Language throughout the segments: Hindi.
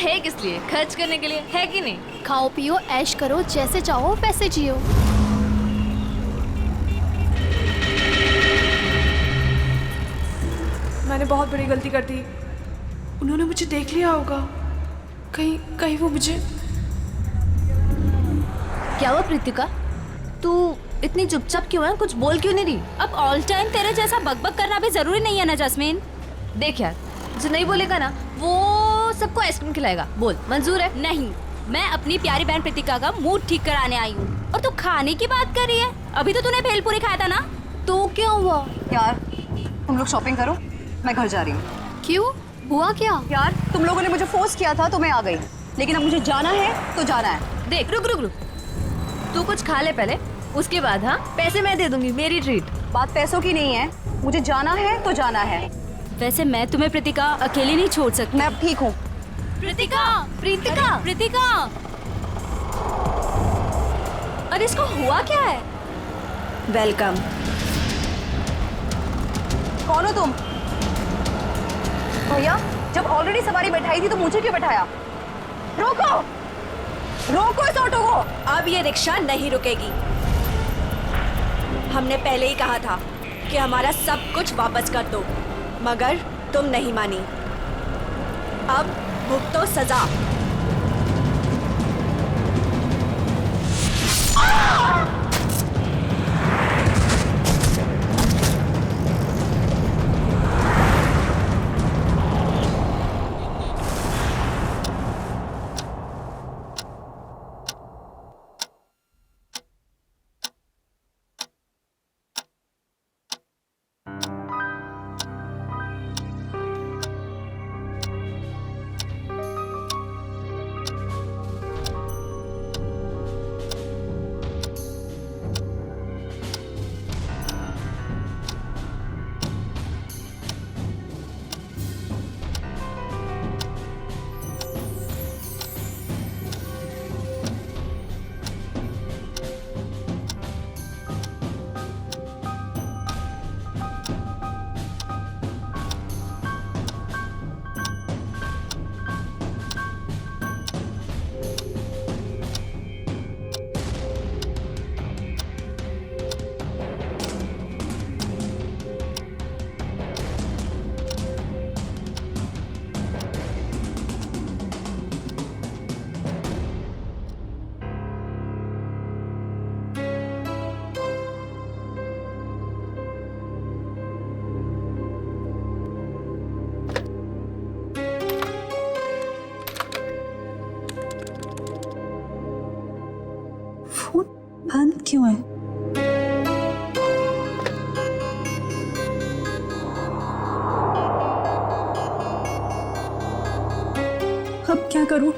है किस लिए? खर्च करने के लिए, है कि नहीं? खाओ पियो ऐश करो, जैसे चाहो वैसे जियो। मैंने बहुत बड़ी गलती कर दी। उन्होंने मुझे देख लिया होगा। कहीं कहीं वो मुझे। क्या हुआ प्रीतिका? तू इतनी चुपचाप क्यों है? कुछ बोल क्यों नहीं रही? अब ऑल टाइम तेरे जैसा बकबक करना भी जरूरी नहीं है ना जैस्मीन। देख यार, जो नहीं बोलेगा ना वो सबको आइसक्रीम खिलाएगा। बोल, मंजूर है? नहीं, मैं अपनी प्यारी बहन प्रीतिका का मूड ठीक कराने आई हूँ और तू खाने की बात कर रही है। अभी तो तूने भेलपूरी खाया था ना। तो क्या हुआ? यार तुम लोग शॉपिंग करो, मैं घर जा रही हूँ। क्यों, हुआ क्या? यार तुम लोगों ने मुझे फोर्स किया था तो मैं आ गई, लेकिन अब मुझे जाना है तो जाना है। देख, रुक रुक रुक, तू कुछ खा ले पहले, उसके बाद हाँ पैसे मैं दे दूंगी, मेरी ट्रीट। बात पैसों की नहीं है, मुझे जाना है तो जाना है। वैसे मैं तुम्हें प्रीतिका अकेली नहीं छोड़ सकती। मैं अब ठीक हूँ। प्रीतिका, प्रीतिका, प्रीतिका, अरे इसको हुआ क्या है? वेलकम। कौन हो तुम? भैया, जब ऑलरेडी सवारी बैठाई थी तो मुझे क्यों बैठाया? रोको, रोको इस ऑटो को। अब ये रिक्शा नहीं रुकेगी। हमने पहले ही कहा था कि हमारा सब कुछ वापस कर दो, मगर तुम नहीं मानी। अब भुगतो सजा। फोन बंद क्यों है? अब क्या करूं?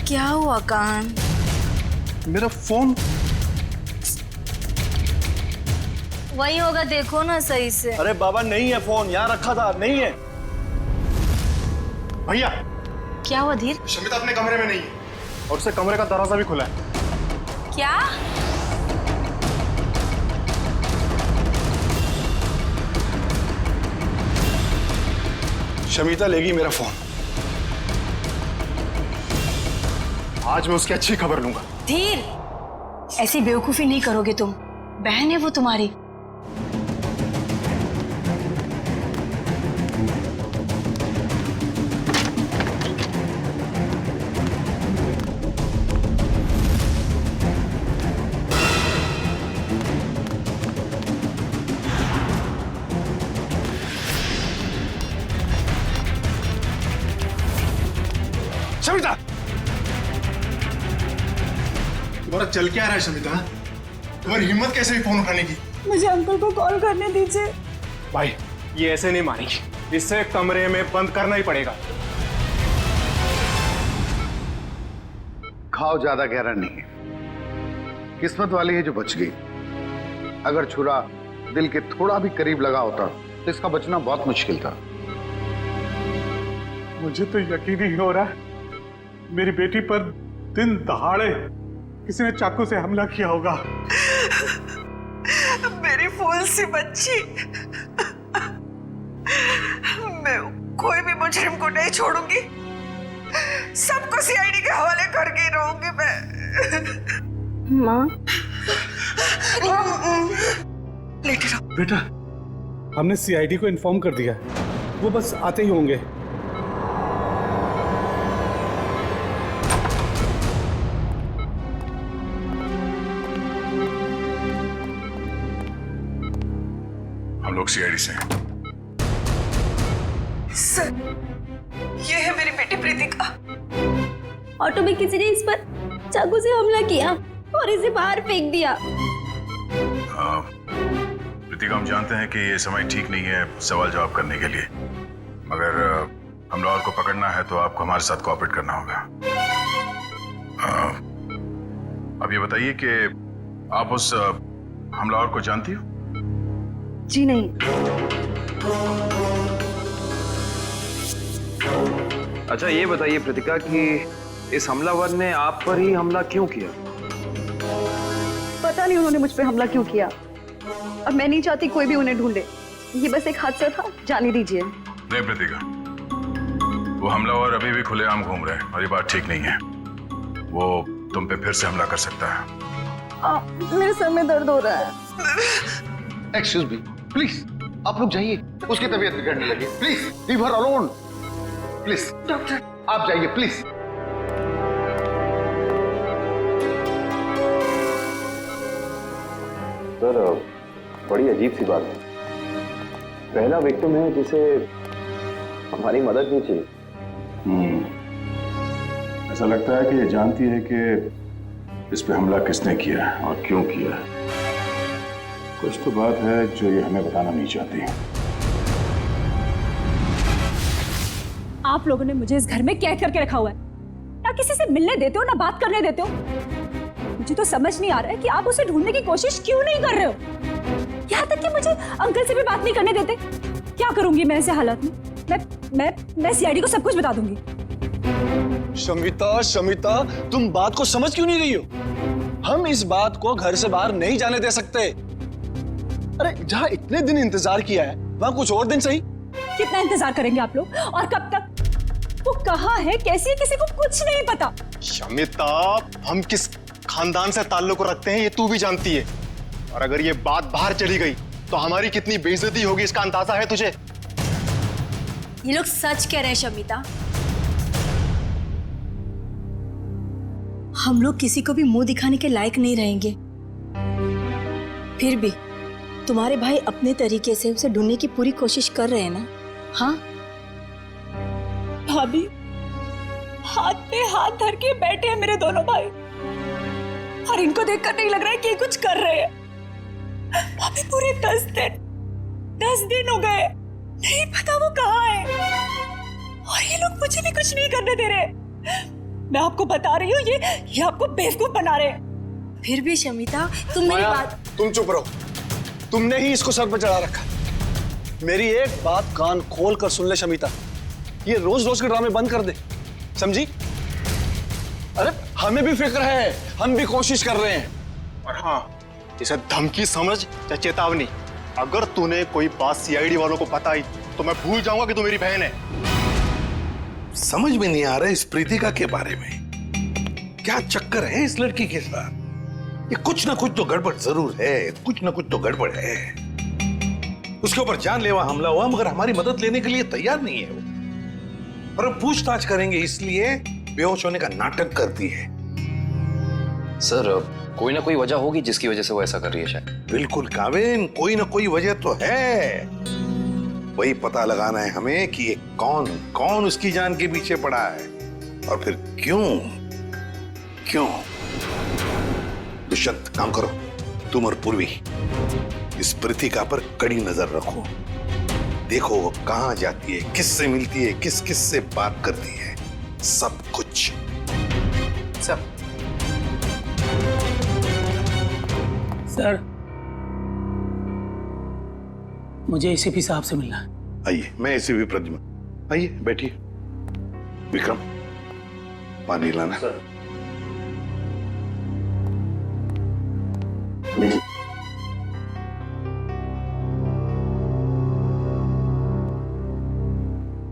क्या हुआ कान? मेरा फोन वही होगा, देखो ना सही से। अरे बाबा नहीं है फोन, यहाँ रखा था, नहीं है। भैया क्या हुआ धीर? शमिता अपने कमरे में नहीं है और उससे कमरे का दरवाजा भी खुला है। क्या? शमिता लेगी मेरा फोन। आज मैं उसकी अच्छी खबर लूंगा। धीर, ऐसी बेवकूफी नहीं करोगे तुम। बहन है वो तुम्हारी। शमिता, तुम्हारा चल क्या रहा है शमिता? तुम्हारी हिम्मत कैसे हुई फोन उठाने की? मुझे अंकल को कॉल करने दीजिए। भाई ये ऐसे नहीं मानेगी, इससे कमरे में बंद करना ही पड़ेगा। घाव ज्यादा गहरा नहीं है, किस्मत वाली है जो बच गई। अगर छुरा दिल के थोड़ा भी करीब लगा होता तो इसका बचना बहुत मुश्किल था। मुझे तो यकीन ही हो रहा है मेरी बेटी पर दिन दहाड़े किसी ने चाकू से हमला किया होगा। मेरी फूल सी बच्ची, मैं कोई भी मुजरिम को नहीं छोड़ूंगी। सबको सीआईडी के हवाले करके रहूंगी मैं। माँ, लेटे रहो। बेटा, हमने सीआईडी को इन्फॉर्म कर दिया, वो बस आते ही होंगे। हम लोग सीआईडी से हैं। सर, ये है मेरी बेटी प्रीतिका। ऑटो में किसी ने इस पर चाकू से हमला किया और इसे बाहर फेंक दिया। प्रीतिका, हम जानते हैं कि ये समय ठीक नहीं है सवाल जवाब करने के लिए, मगर हमलावर को पकड़ना है तो आपको हमारे साथ कोऑपरेट करना होगा। अब ये बताइए कि आप उस हमलावर को जानती हो? जी नहीं। अच्छा ये बताइए प्रीतिका कि इस हमलावर ने आप पर ही हमला क्यों किया? पता नहीं उन्होंने मुझ पे हमला क्यों किया, और मैं नहीं चाहती कोई भी उन्हें ढूंढे। ये बस एक हादसा था, जाने दीजिए। नहीं प्रीतिका, वो हमलावर अभी भी खुलेआम घूम रहे हैं और ये बात ठीक नहीं है। वो तुम पे फिर से हमला कर सकता है। मेरे सर में दर्द हो रहा है। एक्सक्यूज मी, प्लीज आप लोग जाइए, उसकी तबीयत बिगड़ने लगी। Please leave her alone. Please doctor, आप जाइए प्लीज। सर, बड़ी अजीब सी बात है। पहला विक्टिम है जिसे हमारी मदद नहीं चाहिए। ऐसा लगता है कि ये जानती है कि इस पे हमला किसने किया है और क्यों किया है। कुछ तो बात है जो ये हमें बताना नहीं चाहती। आप लोगों ने मुझे इस घर में कैद करके रखा हुआ है। ना किसी से मिलने देते हो, ना बात करने देते हो। मुझे तो समझ नहीं आ रहा है कि आप उसे ढूंढने की कोशिश क्यों नहीं कर रहे हो। यहाँ तक कि मुझे अंकल से भी बात नहीं करने देते। क्या करूंगी मैं ऐसे हालात में? मैं सीआईडी को सब कुछ बता दूंगी। शमिता, तुम बात को समझ क्यों नहीं रही हो? हम इस बात को घर से बाहर नहीं जाने दे सकते। अरे जहाँ इतने दिन इंतजार किया है वहाँ कुछ और दिन सही। कितना इंतजार करेंगे आप लोग, और कब तक? वो कहाँ है, कैसी है, किसी को कुछ नहीं पता। शमिता, हम किस खानदान से ताल्लुक रखते हैं ये तू भी जानती है, और अगर ये बात बाहर चली गई तो हमारी कितनी बेइज्जती होगी इसका अंदाजा है तुझे। ये लोग सच कह रहे हैं शमिता। हम लोग किसी को भी मुंह दिखाने के लायक नहीं रहेंगे। फिर भी तुम्हारे भाई अपने तरीके से उसे ढूंढने की पूरी कोशिश कर रहे हैं ना? हाँ भाभी, हाथ पे हाथ धर के बैठे हैं मेरे दोनों भाई, और इनको देखकर नहीं लग रहा है कि ये कुछ कर रहे हैं। भाभी, पूरे 10 दिन हो गए, नहीं पता वो कहाँ है, और ये लोग मुझे भी कुछ नहीं करने दे रहे। मैं आपको बता रही हूँ, ये आपको बेवकूफ बना रहे हैं। फिर भी शमिता, तुम मेरी बात। तुम चुप रहो, तुमने ही इसको सर पर चढ़ा रखा। मेरी एक बात कान खोल कर सुन ले शमिता, ये रोज रोज के ड्रामे बंद कर दे, समझी? अरे हमें भी फिक्र है, हम भी कोशिश कर रहे हैं। और हाँ, इसे धमकी समझ या चेतावनी, अगर तूने कोई बात सीआईडी वालों को बताई तो मैं भूल जाऊंगा कि तू मेरी बहन है। समझ में नहीं आ रहा इस प्रीतिका के बारे में, क्या चक्कर है इस लड़की के साथ? ये कुछ ना कुछ तो गड़बड़ जरूर है, कुछ ना कुछ तो गड़बड़ है। उसके ऊपर जानलेवा हमला हुआ मगर हमारी मदद लेने के लिए तैयार नहीं है वो, और हम पूछताछ करेंगे इसलिए बेहोश होने का नाटक करती है। सर कोई ना कोई वजह होगी जिसकी वजह से वो ऐसा कर रही है शायद। बिल्कुल काविन, कोई ना कोई वजह तो है। वही पता लगाना है हमें कि ये कौन कौन उसकी जान के पीछे पड़ा है और फिर क्यों क्यों। दुष्यंत काम करो, तुम और पूर्वी इस प्रीतिका पर कड़ी नजर रखो। देखो वो कहां जाती है, किससे मिलती है, किस किस से बात करती है, सब कुछ। सब सर, मुझे एसीपी साहब से मिलना है। आइए, मैं एसीपी प्रद्युम्न, आइए बैठिए। विक्रम, पानी लाना। सर।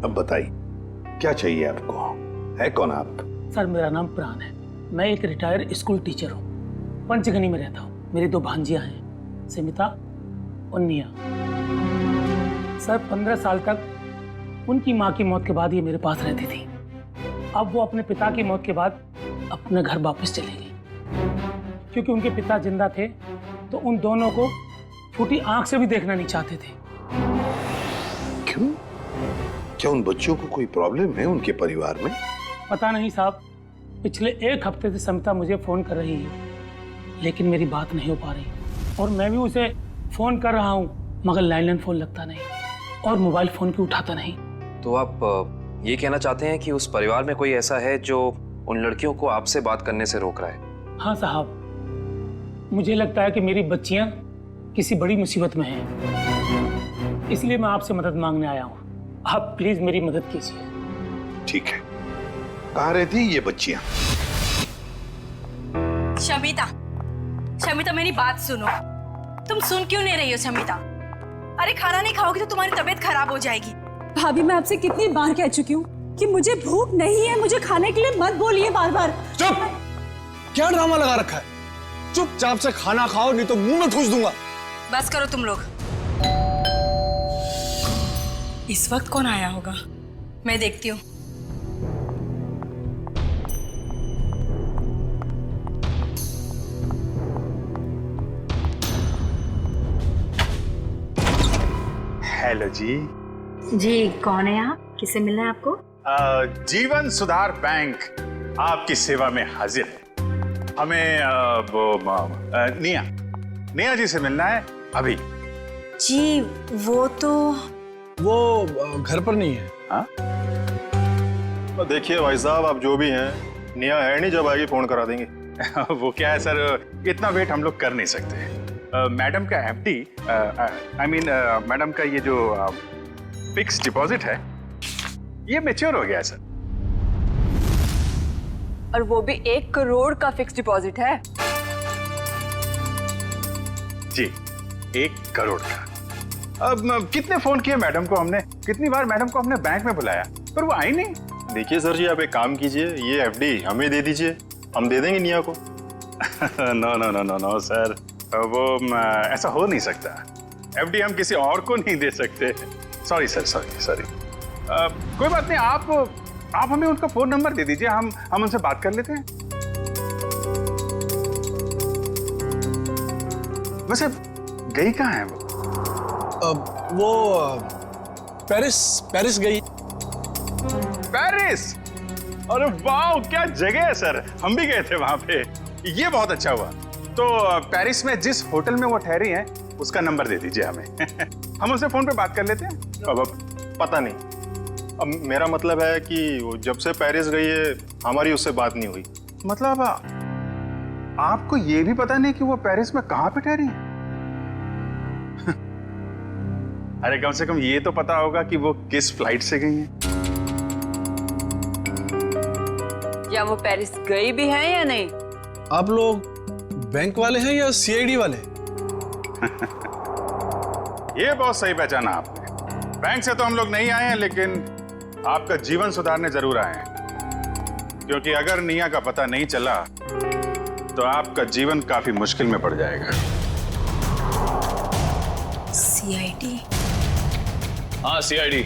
अब बताइए क्या चाहिए आपको, है कौन आप? सर मेरा नाम प्राण है, मैं एक रिटायर्ड स्कूल टीचर हूँ, पंचगनी में रहता हूँ। मेरी 2 भांजियां हैं, समिता और निया। सर 15 साल तक उनकी माँ की मौत के बाद ये मेरे पास रहती थी। अब वो अपने पिता की मौत के बाद अपने घर वापस चले गई, क्योंकि उनके पिता जिंदा थे तो उन दोनों को फूटी आंख से भी देखना नहीं चाहते थे। क्यों? क्या उन बच्चों को कोई प्रॉब्लम है उनके परिवार में? पता नहीं साहब, पिछले 1 हफ्ते से समिता मुझे फोन कर रही है, लेकिन मेरी बात नहीं हो पा रही, और मैं भी उसे फोन कर रहा हूँ मगर लैंडलाइन फोन लगता नहीं और मोबाइल फोन भी उठाता नहीं। तो आप ये कहना चाहते हैं कि उस परिवार में कोई ऐसा है जो उन लड़कियों को आपसे बात करने से रोक रहा है? हाँ साहब, मुझे लगता है कि मेरी बच्चियां किसी बड़ी मुसीबत में हैं, इसलिए मैं आपसे मदद मांगने आया हूँ। आप प्लीज मेरी मदद कीजिए। ठीक है, कहाँ रहती ये बच्चियां? शमिता, शमिता मेरी बात सुनो। तुम सुन क्यों नहीं रही हो शमिता? अरे खाना नहीं खाओगी तो तुम्हारी तबीयत खराब हो जाएगी। भाभी मैं आपसे कितनी बार कह चुकी हूँ कि मुझे भूख नहीं है, मुझे खाने के लिए मत बोलिए बार बार। चुप! क्या ड्रामा लगा रखा है? चुपचाप से खाना खाओ नहीं तो मुंह में ठूस दूंगा। बस करो तुम लोग। इस वक्त कौन आया होगा, मैं देखती हूँ। हेलो जी। जी कौन है आप? किससे मिलना है आपको? जीवन सुधार बैंक आपकी सेवा में हाजिर है। हमें निया जी से मिलना है अभी। जी वो घर पर नहीं है। हाँ? तो देखिए भाई साहब, आप जो भी हैं, निया है नहीं, जब आएगी फोन करा देंगे। वो क्या है सर, इतना वेट हम लोग कर नहीं सकते। मैडम का एफडी, आई मीन मैडम का ये जो फिक्स डिपॉजिट है ये मैच्योर हो गया है सर। और वो भी 1 करोड़ का फिक्स डिपॉजिट है। जी 1 करोड़ का। अब कितने फोन किए मैडम को हमने, कितनी बार मैडम को हमने बैंक में बुलाया पर वो आई नहीं। देखिए सर जी, आप एक काम कीजिए, ये एफडी हमें दे दीजिए, हम दे देंगे निया को। No no no no no sir, वो ऐसा हो नहीं सकता। एफडी हम किसी और को नहीं दे सकते। Sorry sir, sorry. कोई बात नहीं, आप हमें उनका फोन नंबर दे दीजिए, हम उनसे बात कर लेते हैं। वैसे गई कहाँ है वो पेरिस गई। पेरिस? अरे वाह, क्या जगह है सर, हम भी गए थे वहां पे। ये बहुत अच्छा हुआ। तो पेरिस में जिस होटल में वो ठहरी हैं उसका नंबर दे दीजिए हमें। हम उनसे फोन पे बात कर लेते हैं। अब पता नहीं, अब मेरा मतलब है कि वो जब से पेरिस गई है हमारी उससे बात नहीं हुई। मतलब आपको ये भी पता नहीं कि वो पेरिस में कहां पे ठहरी है? अरे कम से कम ये तो पता होगा कि वो किस फ्लाइट से गई हैं। या वो पेरिस गई भी है या नहीं? आप लोग बैंक वाले हैं या सीआईडी वाले? ये बहुत सही पहचाना आपने। बैंक से तो हम लोग नहीं आए हैं, लेकिन आपका जीवन सुधारने जरूर आए हैं। क्योंकि अगर निया का पता नहीं चला तो आपका जीवन काफी मुश्किल में पड़ जाएगा। सीआईडी? हाँ, सीआईडी।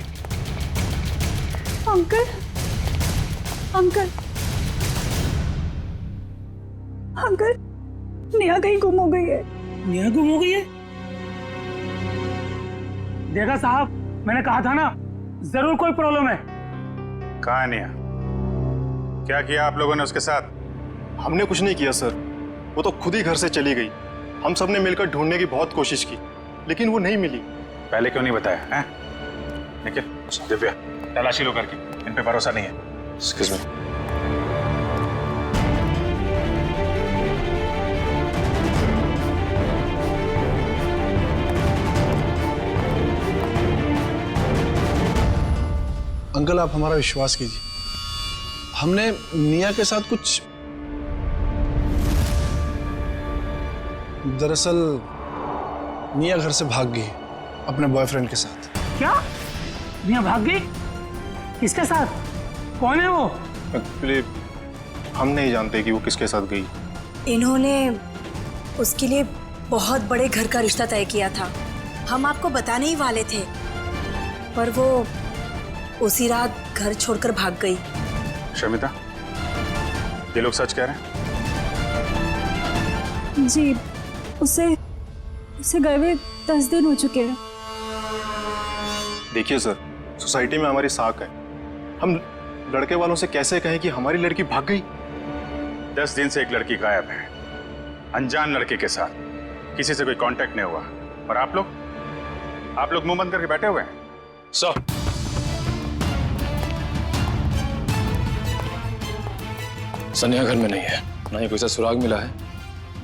अंकल, अंकल, अंकल, निया कहीं गुम हो गई है। निया गुम हो गई है? देखा साहब, मैंने कहा था ना, जरूर कोई प्रॉब्लम है। कहाँ है निया? क्या किया आप लोगों ने उसके साथ? हमने कुछ नहीं किया सर, वो तो खुद ही घर से चली गई। हम सब ने मिलकर ढूंढने की बहुत कोशिश की, लेकिन वो नहीं मिली। पहले क्यों नहीं बताया? हैं? निखिल, दिव्या, तलाशी लो करके, इन पे भरोसा नहीं है। Excuse me. अंकल, आप हमारा विश्वास कीजिए, हमने निया के साथ कुछ, दरअसल निया घर से भाग गई अपने बॉयफ्रेंड के साथ। क्या? निया भाग गई? किसके साथ? कौन है वो? एक्चुअली हम नहीं जानते कि वो किसके साथ गई। इन्होंने उसके लिए बहुत बड़े घर का रिश्ता तय किया था। हम आपको बताने ही वाले थे, पर वो उसी रात घर छोड़कर भाग गई। शमिता, ये लोग सच कह रहे हैं? जी, उसे गए हुए 10 दिन हो चुके हैं। देखिए सर, सोसाइटी में हमारी साख है, हम लड़के वालों से कैसे कहें कि हमारी लड़की भाग गई? 10 दिन से एक लड़की गायब है, अनजान लड़के के साथ, किसी से कोई कांटेक्ट नहीं हुआ, और आप लोग मुंह बंद करके बैठे हुए हैं। सर, सनिया घर में नहीं है, ना ही कोई सा सुराग मिला है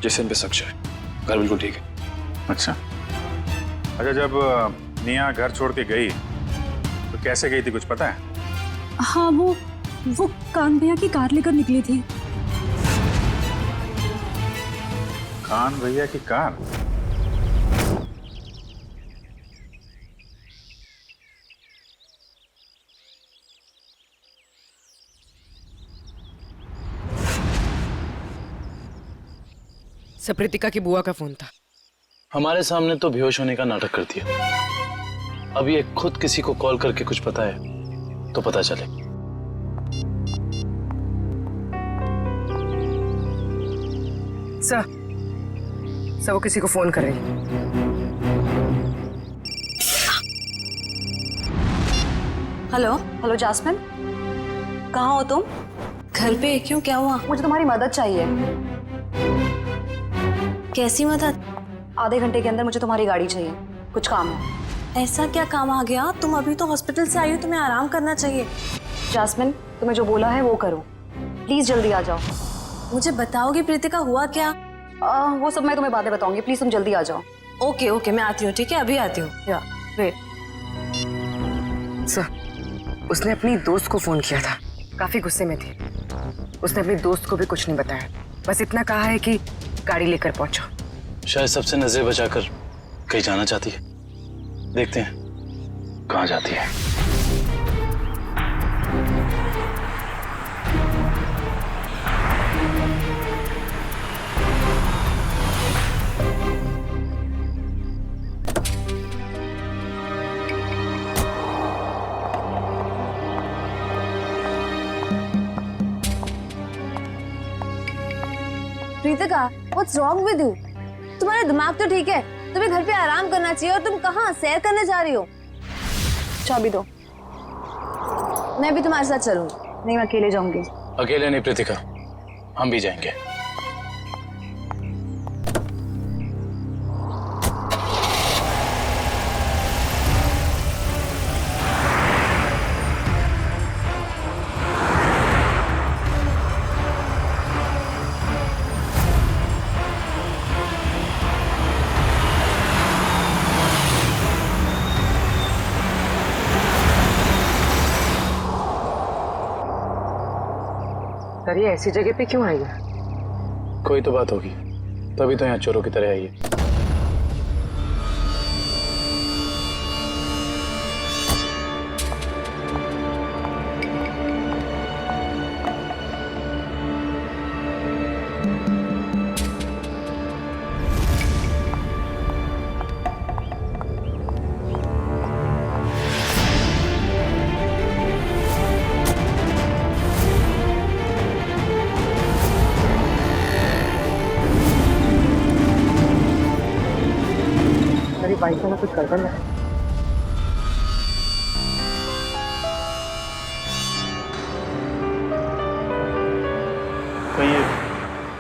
जिससे इन पे शक है। घर बिल्कुल ठीक है। अच्छा, जब निया घर छोड़ के गई तो कैसे गई थी, कुछ पता है? हाँ, वो कान भैया की कार लेकर निकली थी। कान भैया की कार? सप्रीतिका की बुआ का फोन था। हमारे सामने तो बेहोश होने का नाटक कर दिया। अब ये खुद किसी को कॉल करके कुछ पता है तो पता चले। सर, वो किसी को फोन कर रही है। हेलो जास्मिन, कहाँ हो तुम? घर पे क्यों, क्या हुआ? मुझे तुम्हारी मदद चाहिए। कैसी मदद? आधे घंटे के अंदर मुझे तुम्हारी गाड़ी चाहिए, कुछ काम है। ऐसा क्या काम आ गया? तुम अभी तो हॉस्पिटल से आई हो, तुम्हें आराम करना चाहिए। जास्मिन, तुम्हें जो बोला है वो करो, प्लीज जल्दी आ जाओ। मुझे बताओगी प्रीतिका हुआ क्या? वो सब मैं तुम्हें बातें बताऊंगी, प्लीज तुम जल्दी आ जाओ। ओके, मैं आती हूँ, ठीक है, अभी आती हूँ। या वेट। सर, उसने अपनी दोस्त को फोन किया था, काफी गुस्से में थी। उसने अपनी दोस्त को भी कुछ नहीं बताया, बस इतना कहा है कि गाड़ी लेकर पहुंचो। शायद सबसे नजरें बचाकर कहीं जाना चाहती है, देखते हैं कहाँ जाती है। Preetika, what's wrong with you? तुम्हारा दिमाग तो ठीक है, तुम्हें घर पे आराम करना चाहिए, और तुम कहाँ सैर करने जा रही हो? चाबी दो, मैं भी तुम्हारे साथ चलूंगी। नहीं, मैं अकेले जाऊंगी। अकेले नहीं प्रीतिका, हम भी जाएंगे। सर, ये ऐसी जगह पे क्यों आई है? कोई तो बात होगी, तभी तो यहाँ चोरों की तरह आई है। भाई को ना कुछ कर देना। कहीं ये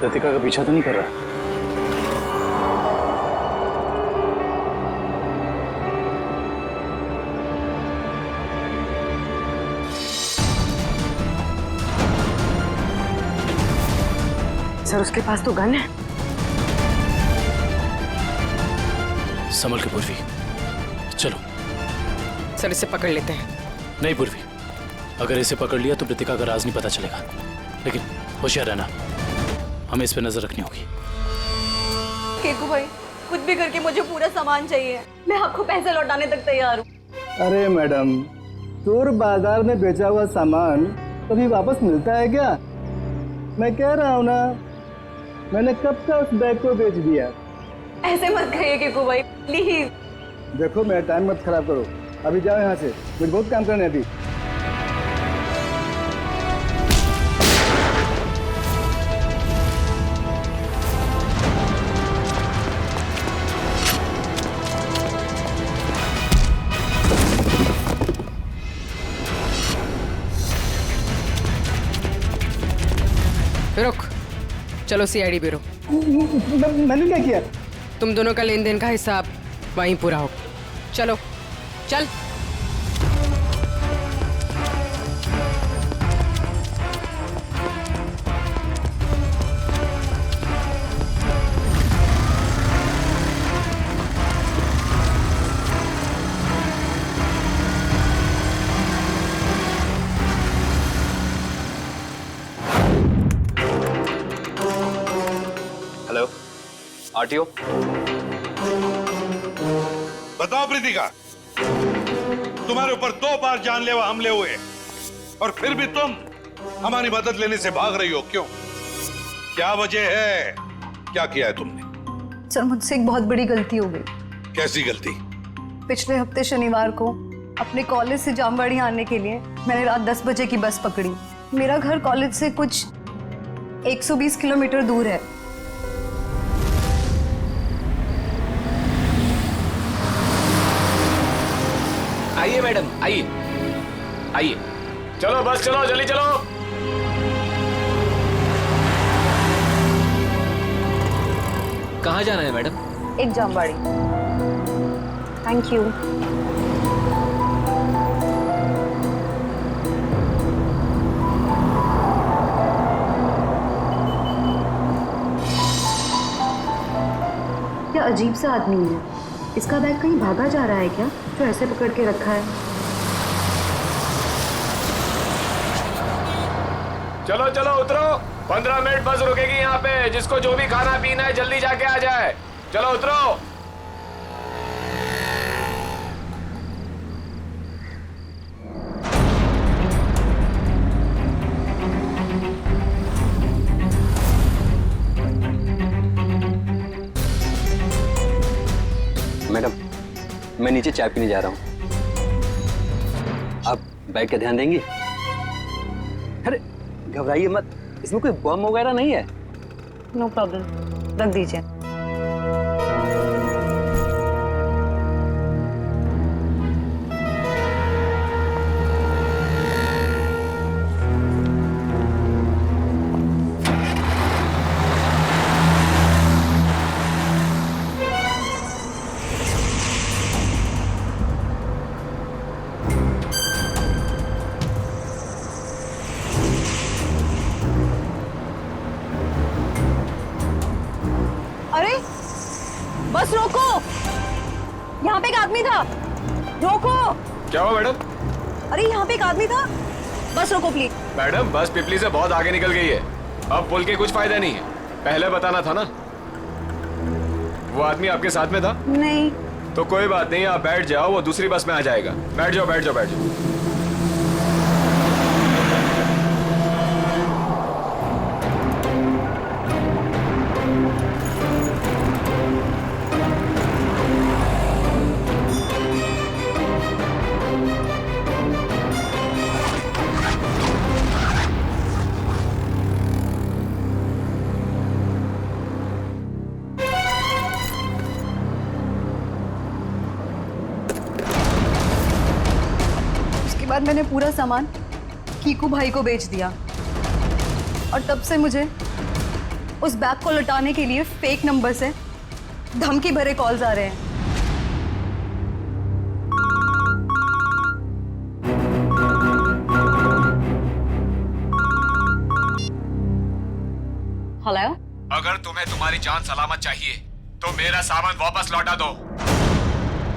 कृतिका का पीछा तो नहीं कर रहा? सर उसके पास तो गन है। संभल के पूर्वी, चलो। सर इसे पकड़ लेते हैं। नहीं पूर्वी, अगर इसे पकड़ लिया तो कृतिका का राज नहीं पता चलेगा, लेकिन होशियार रहना, हमें इस पे नजर रखनी होगी। केकू भाई, कुछ भी करके मुझे पूरा सामान चाहिए, मैं आपको पैसे लौटाने तक तैयार हूँ। अरे मैडम, चोर बाजार में बेचा हुआ सामान कभी वापस मिलता है क्या? मैं कह रहा हूँ ना, मैंने कब का उस बैग को बेच दिया। ऐसे मत कहिए केकू भाई, प्लीज। देखो मेरा टाइम मत खराब करो, अभी जाओ यहाँ से, मुझे बहुत काम करना है अभी। रुक, चलो सीआईडी ब्यूरो। मैंने क्या किया? तुम दोनों का लेन देन का हिसाब वहीं पूरा हो। चलो चल। Hello RTO. बताओ प्रीतिका, तुम्हारे ऊपर 2 बार जानलेवा हमले हुए और फिर भी तुम हमारी मदद लेने से भाग रही हो, क्यों? क्या वजह है? क्या किया है तुमने? सर मुझसे एक बहुत बड़ी गलती हो गई। कैसी गलती? पिछले हफ्ते शनिवार को अपने कॉलेज से जामवाड़ी आने के लिए मैंने रात 10 बजे की बस पकड़ी। मेरा घर कॉलेज से कुछ 120 किलोमीटर दूर है। आइए मैडम, आइए आइए, चलो बस चलो, जल्दी चलो। कहाँ जाना है मैडम? एक जामवाड़ी। Thank you. क्या अजीब सा आदमी है, इसका बैग कहीं भागा जा रहा है क्या, जो ऐसे पकड़ के रखा है? चलो चलो उतरो, 15 मिनट बस रुकेगी यहाँ पे। जिसको जो भी खाना पीना है जल्दी जाके आ जाए। चलो उतरो। मैडम, मैं नीचे चाय पीने जा रहा हूँ, आप बैग का ध्यान देंगी? अरे घबराइए मत, इसमें कोई बम वगैरह नहीं है। नो प्रॉब्लम, रख दीजिए। अरे बस रोको, यहाँ पे एक आदमी था, रोको। क्या हुआ मैडम? अरे यहाँ पे एक आदमी था, बस रोको प्लीज। मैडम बस पिपली से बहुत आगे निकल गई है, अब पुल के कुछ फायदा नहीं है। पहले बताना था ना। वो आदमी आपके साथ में था? नहीं। तो कोई बात नहीं, आप बैठ जाओ, वो दूसरी बस में आ जाएगा। बैठ जाओ बैठ जाओ बैठ जाओ। बाद मैंने पूरा सामान कीकू भाई को बेच दिया और तब से मुझे उस बैग को लौटाने के लिए फेक नंबर से धमकी भरे कॉल्स आ रहे हैं। हेलो, अगर तुम्हें तुम्हारी जान सलामत चाहिए तो मेरा सामान वापस लौटा दो,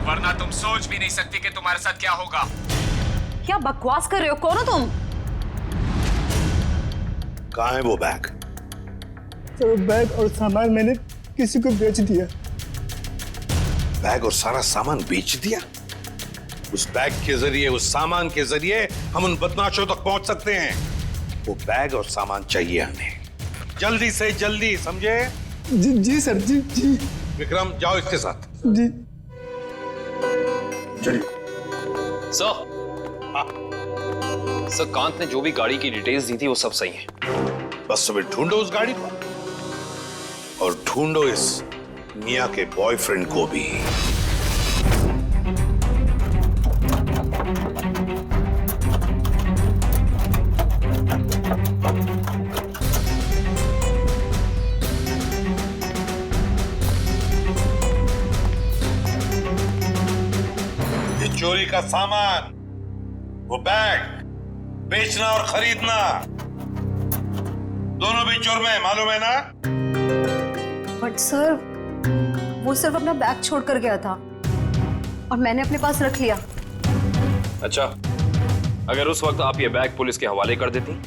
वरना तुम सोच भी नहीं सकती कि तुम्हारे साथ क्या होगा। क्या बकवास कर रहे हो? कौन हो तुम? कहाँ है वो बैग? तो बैग और सामान मैंने किसी को बेच दिया। बैग और सारा सामान बेच दिया? उस बैग के जरिए, उस सामान के जरिए हम उन बदमाशों तक पहुंच सकते हैं। वो बैग और सामान चाहिए हमें, जल्दी से जल्दी, समझे? जी सर, जी। विक्रम, जाओ इसके साथ। जी चलिए। सर, कांत ने जो भी गाड़ी की डिटेल्स दी थी वो सब सही है। बस तुम्हें ढूंढो उस गाड़ी को और ढूंढो इस मिया के बॉयफ्रेंड को भी। ये चोरी का सामान, वो बैग बेचना और खरीदना दोनों भी जुर्म है, मालूम है ना? बट सर, वो सिर्फ अपना बैग छोड़ कर गया था और मैंने अपने पास रख लिया। अच्छा, अगर उस वक्त आप ये बैग पुलिस के हवाले कर देती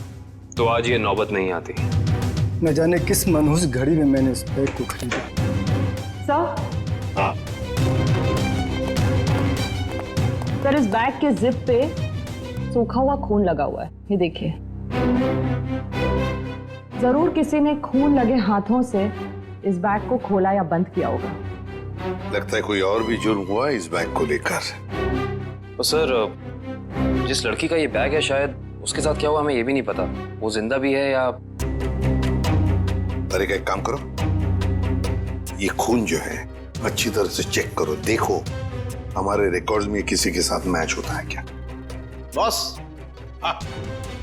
तो आज ये नौबत नहीं आती। न जाने किस मनहूस घड़ी में मैंने इस बैग को खरीदा। सर, सर, इस बैग के जिप पे सूखा हुआ खून लगा हुआ है, ये देखिए। जरूर किसी ने खून लगे हाथों से इस बैग को खोला या बंद किया होगा। लगता है कोई और भी जुर्म हुआ इस बैग को लेकर। तो सर, जिस लड़की का ये बैग है शायद उसके साथ क्या हुआ हमें ये भी नहीं पता। वो जिंदा भी है या... अरे, एक काम करो, ये खून जो है अच्छी तरह से चेक करो, देखो हमारे रिकॉर्ड्स में किसी के साथ मैच होता है क्या। बॉस,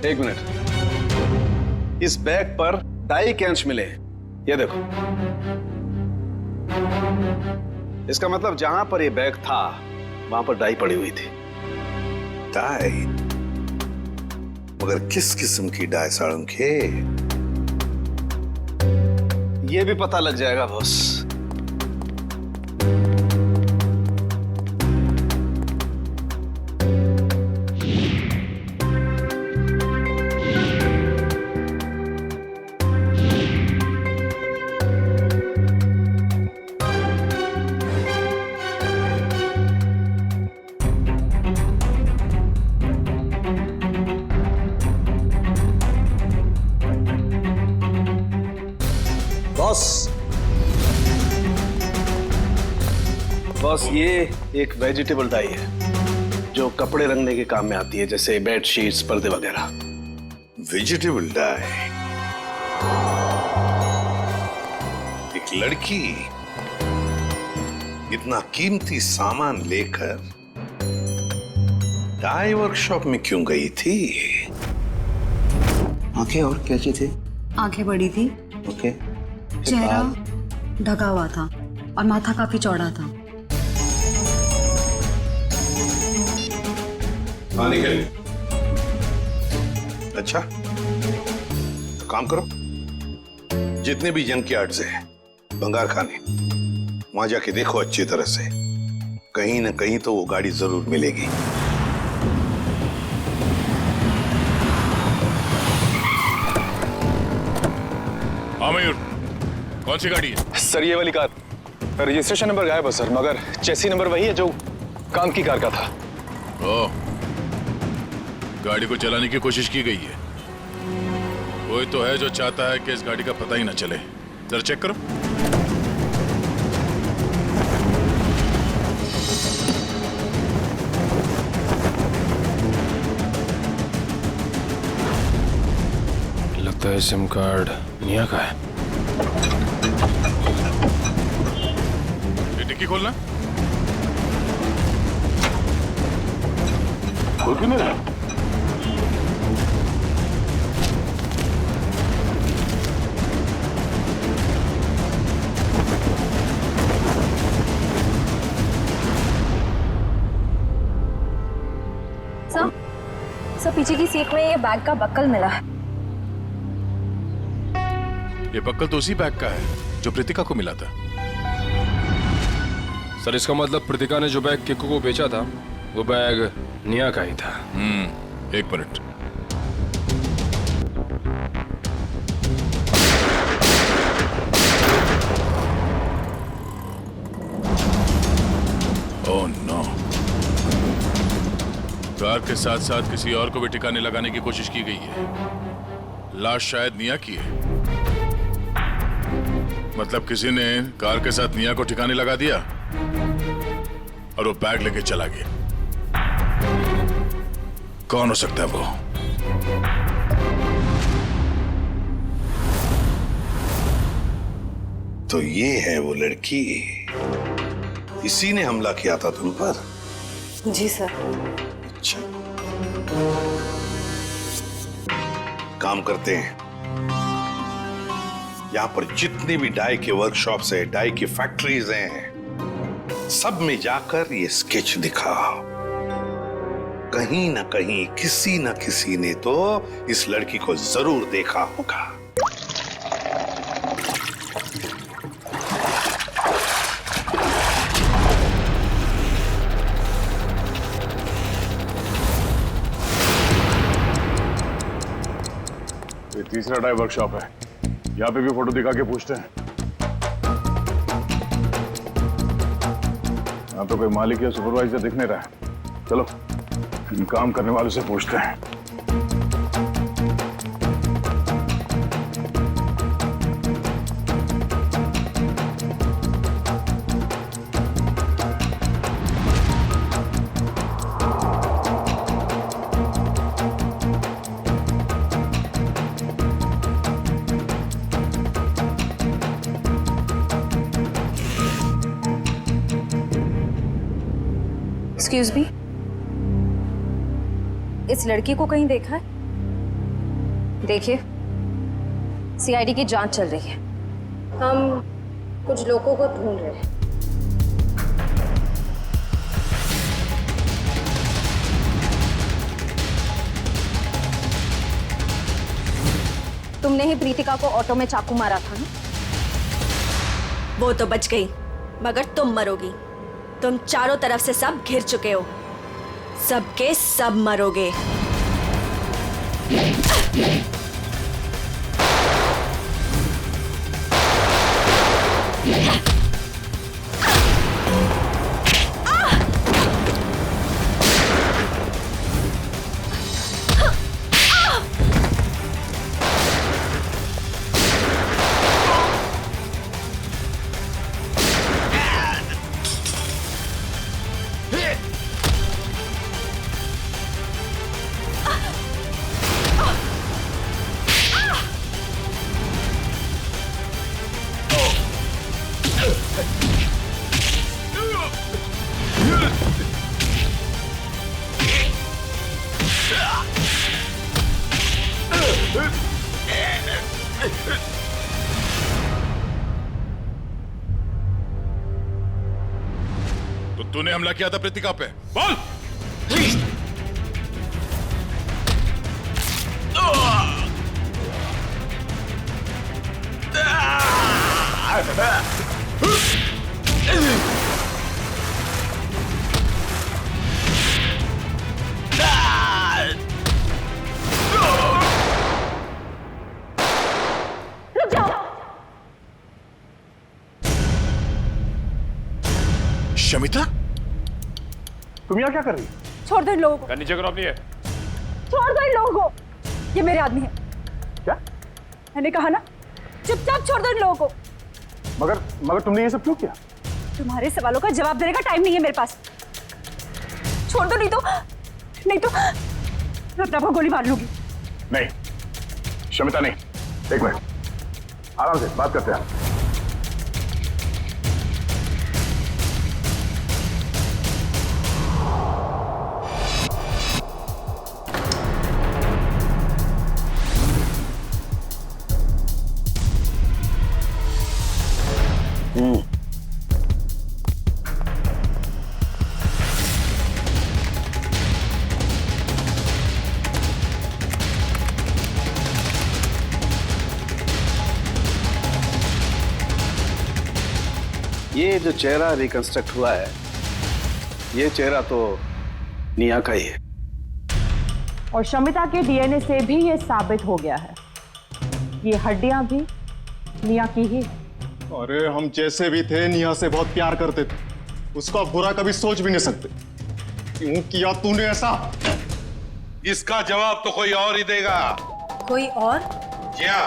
एक मिनट। इस बैग पर डाई के अंश मिले, ये देखो। इसका मतलब जहां पर ये बैग था वहां पर डाई पड़ी हुई थी। डाई? मगर किस किस्म की डाई साळुंखे? ये भी पता लग जाएगा बॉस। बॉस, ये एक वेजिटेबल डाई है जो कपड़े रंगने के काम में आती है, जैसे बेड शीट्स, पर्दे वगैरह। Vegetable die? एक लड़की इतना कीमती सामान लेकर डाई वर्कशॉप में क्यों गई थी? आंखें और कैसी थी? आंखें बड़ी थी, ओके। चेहरा ढका हुआ था और माथा काफी चौड़ा था। अच्छा, तो काम करो, जितने भी जंक यार्ड्स हैं, बंगार खाने, वहां जाके देखो अच्छी तरह से, कहीं ना कहीं तो वो गाड़ी जरूर मिलेगी। हाँ मयूर, कौन सी गाड़ी है? सर, ये वाली कार। रजिस्ट्रेशन नंबर गायब है सर, मगर चेसी नंबर वही है जो कांत की कार का था। ओह, गाड़ी को चलाने की कोशिश की गई है। कोई तो है जो चाहता है कि इस गाड़ी का पता ही ना चले। जरा चेक करो। लगता है सिम कार्ड निया का है। ये डिक्की खोलना। खोल क्यों नहीं रहा? पीछे की सीट में ये बैग का बक्कल मिला है। ये बक्कल तो उसी बैग का है जो प्रीतिका को मिला था। सर इसका मतलब प्रीतिका ने जो बैग किक्कू को बेचा था वो बैग निया का ही था। एक मिनट। ओह नो, कार के साथ साथ किसी और को भी ठिकाने लगाने की कोशिश की गई है। लाश शायद निया की है। मतलब किसी ने कार के साथ निया को ठिकाने लगा दिया और वो बैग लेके चला गया। कौन हो सकता है वो? तो ये है वो लड़की, इसी ने हमला किया था तुम पर? जी सर। अच्छा, काम करते हैं, यहां पर जितनी भी डाई के वर्कशॉप्स है, डाई की फैक्ट्रीज हैं, सब में जाकर ये स्केच दिखाओ। कहीं ना कहीं किसी ना किसी ने तो इस लड़की को जरूर देखा होगा। ये तीसरा डाई वर्कशॉप है, यहाँ पे भी फोटो दिखा के पूछते हैं। यहाँ तो कोई मालिक या सुपरवाइजर दिख नहीं रहा है। चलो इन काम करने वालों से पूछते हैं। एक्सक्यूज मी, इस लड़की को कहीं देखा है? देखिए, सीआईडी की जांच चल रही है, हम कुछ लोगों को ढूंढ रहे हैं। तुमने ही प्रीतिका को ऑटो में चाकू मारा था ना? वो तो बच गई, मगर तुम मरोगी। तुम चारों तरफ से सब घिर चुके हो, सबके सब मरोगे। तो तूने हमला किया था प्रीतिका पे, बोल। रुक जाओ। शमिता, तुम यहाँ क्या कर रही? छोड़ दो इन लोगों को। नीचे करो अपनी है। छोड़ दो इन लोगों को, ये मेरे आदमी है। क्या? मैंने कहा ना, चुपचाप छोड़ दो इन लोगों को। मगर तुमने ये सब क्यों किया? तुम्हारे सवालों का जवाब देने का टाइम नहीं है मेरे पास। छोड़ दो, नहीं तो मैं अपना आपको गोली मार लूंगी। नहीं शमिता, नहीं। एक मिनट, आराम से बात करते हैं। जो चेहरा रिकंस्ट्रक्ट हुआ है, ये चेहरा तो निया का ही है। और शमिता के डीएनए से भी ये साबित हो गया है, ये हड्डियां भी निया की ही। अरे हम जैसे भी थे निया से बहुत प्यार करते थे, उसका बुरा कभी सोच भी नहीं सकते। क्यों किया तूने ऐसा? इसका जवाब तो कोई और ही देगा। कोई और? क्या?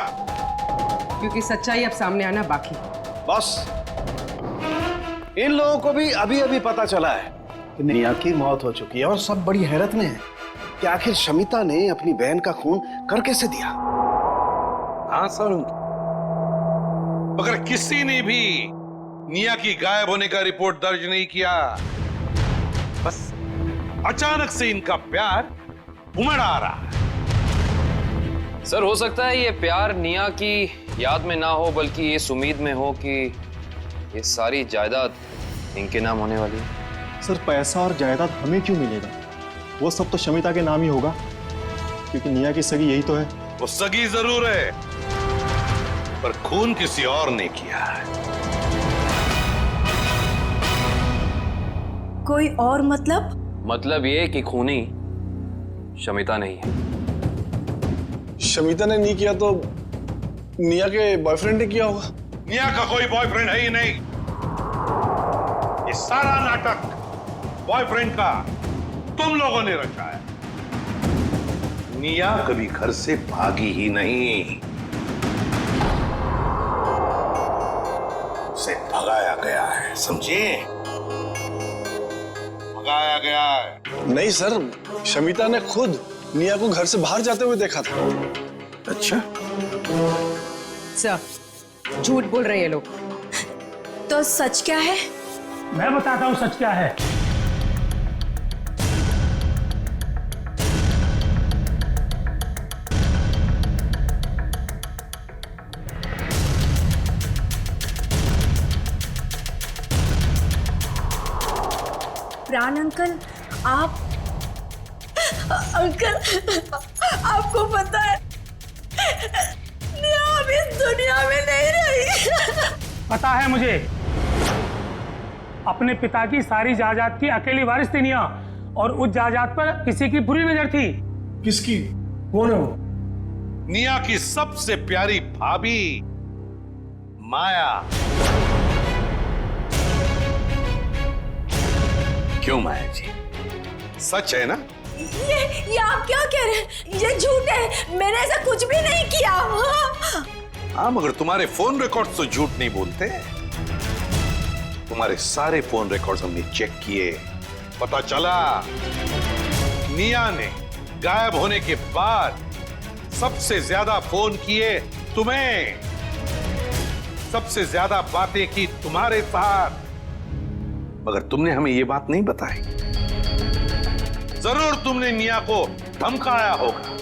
क्योंकि सच्चाई अब सामने आना बाकी। बस इन लोगों को भी अभी अभी पता चला है कि निया की मौत हो चुकी है, और सब बड़ी हैरत में है कि आखिर शमिता ने अपनी बहन का खून कर कैसे दिया। हाँ सर, मगर किसी ने भी निया की गायब होने का रिपोर्ट दर्ज नहीं किया। बस अचानक से इनका प्यार उमड़ आ रहा है। सर हो सकता है ये प्यार निया की याद में ना हो, बल्कि इस उम्मीद में हो कि ये सारी जायदाद इनके नाम होने वाली है। सर पैसा और जायदाद हमें क्यों मिलेगा? वो सब तो शमिता के नाम ही होगा, क्योंकि निया की सगी यही तो है। वो सगी जरूर है, पर खून किसी और ने किया है। कोई और मतलब? मतलब ये कि खूनी शमिता नहीं है। शमिता ने नहीं किया तो निया के बॉयफ्रेंड ने किया होगा। निया का कोई बॉयफ्रेंड है ही नहीं। ये सारा नाटक बॉयफ्रेंड का तुम लोगों ने रचा है। निया कभी घर से भागी ही नहीं, उसे भगाया गया है, समझे? भगाया गया है। नहीं सर, शमिता ने खुद निया को घर से बाहर जाते हुए देखा था। अच्छा सर, झूठ बोल रहे हैं ये लोग। तो सच क्या है? मैं बताता हूँ सच क्या है। प्राण अंकल, आप अंकल, आपको पता है निया अब इस दुनिया में नहीं रही। पता है मुझे, अपने पिता की सारी जायदाद की अकेली वारिस थी निया, और उस जायदाद पर किसी की बुरी नजर थी। किसकी? कौन है वो? निया की सबसे प्यारी भाभी माया। क्यों माया जी, सच है ना? ये आप क्या कह रहे हैं? ये झूठ है, मैंने ऐसा कुछ भी नहीं किया। हाँ, मगर तुम्हारे फोन रिकॉर्ड तो झूठ नहीं बोलते। तुम्हारे सारे फोन रिकॉर्ड्स हमने चेक किए, पता चला निया ने गायब होने के बाद सबसे ज्यादा फोन किए तुम्हें, सबसे ज्यादा बातें की तुम्हारे साथ, मगर तुमने हमें ये बात नहीं बताई। जरूर तुमने निया को धमकाया होगा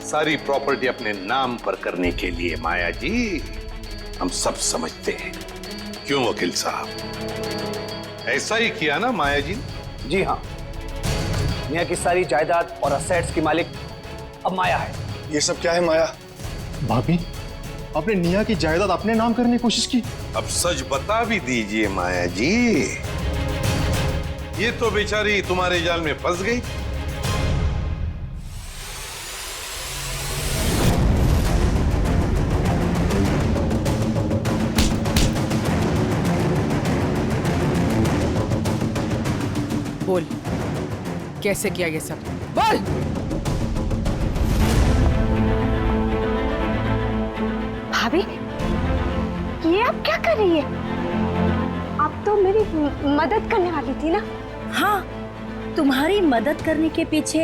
सारी प्रॉपर्टी अपने नाम पर करने के लिए। माया जी, हम सब समझते हैं। क्यों वकील साहब, ऐसा ही किया ना माया जी? जी हाँ, निया की सारी जायदाद और असेट्स की मालिक अब माया है। ये सब क्या है माया? भाभी, आपने निया की जायदाद अपने नाम करने की कोशिश की। अब सच बता भी दीजिए माया जी, ये तो बेचारी तुम्हारे जाल में फंस गई। बोल, कैसे किया ये सब? बोल। भाभी, ये आप क्या कर रही है? आप तो मेरी मदद करने वाली थी ना? हाँ, तुम्हारी मदद करने के पीछे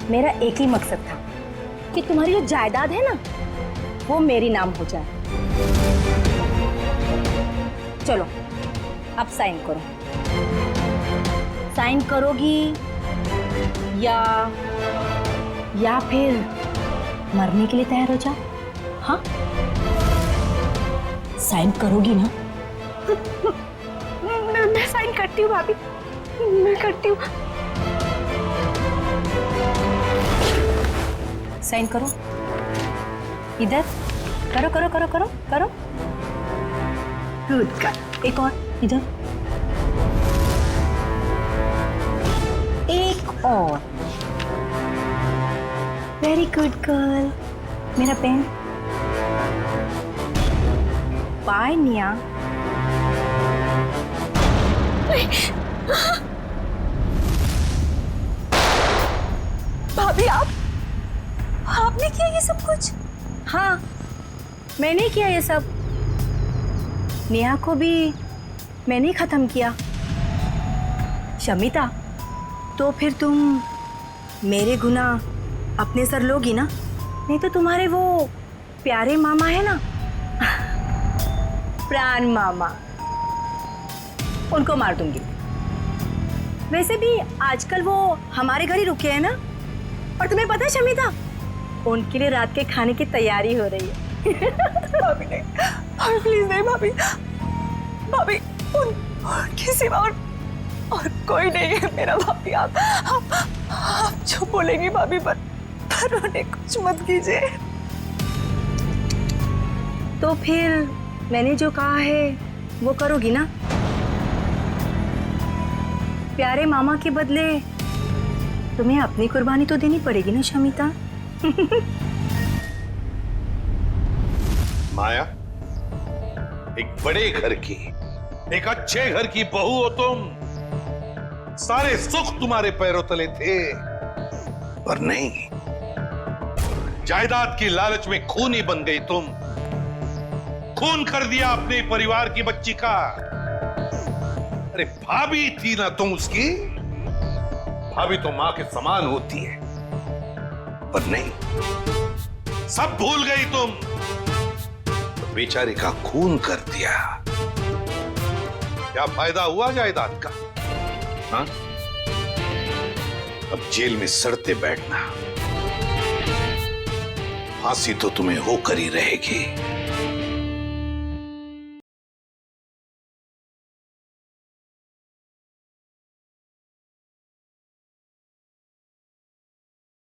मेरा एक ही मकसद था कि तुम्हारी जो जायदाद है ना, वो मेरी नाम हो जाए। चलो, अब साइन करो। साइन करोगी या फिर मरने के लिए तैयार हो जाओ? हाँ, साइन करोगी ना? मैं साइन करती हूँ भाभी, मैं करती हूँ। साइन करो, इधर करो करो करो करो करो। गुड का, एक और। इधर एक और। Very good girl. मेरा पेन। बाय निया। भाभी आपने किया ये सब कुछ? हाँ, मैंने किया ये सब। नेहा को भी मैंने खत्म किया। शमिता, तो फिर तुम मेरे गुनाह अपने सर लोगी ना? नहीं तो तुम्हारे वो प्यारे मामा है ना, प्राण मामा, उनको मार दूंगी। वैसे भी आजकल वो हमारे घर ही रुके हैं ना। और तुम्हें पता है शमिता, उनके लिए रात के खाने की तैयारी हो रही है। भाभी नहीं, भाभी प्लीज नहीं भाभी। भाभी उनके सिवा और कोई नहीं है मेरा। भाभी आप जो बोलेंगी भाभी, पर उन्हें कुछ मत कीजिए। तो फिर मैंने जो कहा है वो करोगी ना? प्यारे मामा के बदले तुम्हें अपनी कुर्बानी तो देनी पड़ेगी ना शमिता। माया, एक बड़े घर की, एक अच्छे घर की बहू हो तुम। सारे सुख तुम्हारे पैरों तले थे, पर नहीं, जायदाद की लालच में खूनी बन गई तुम। खून कर दिया अपने परिवार की बच्ची का। अरे भाभी थी ना तुम उसकी? भाभी तो मां के समान होती है, पर नहीं, सब भूल गई तुम। तो बेचारे का खून कर दिया। क्या फायदा हुआ जायदाद का? हाँ? अब जेल में सड़ते बैठना। फांसी तो तुम्हें होकर ही रहेगी।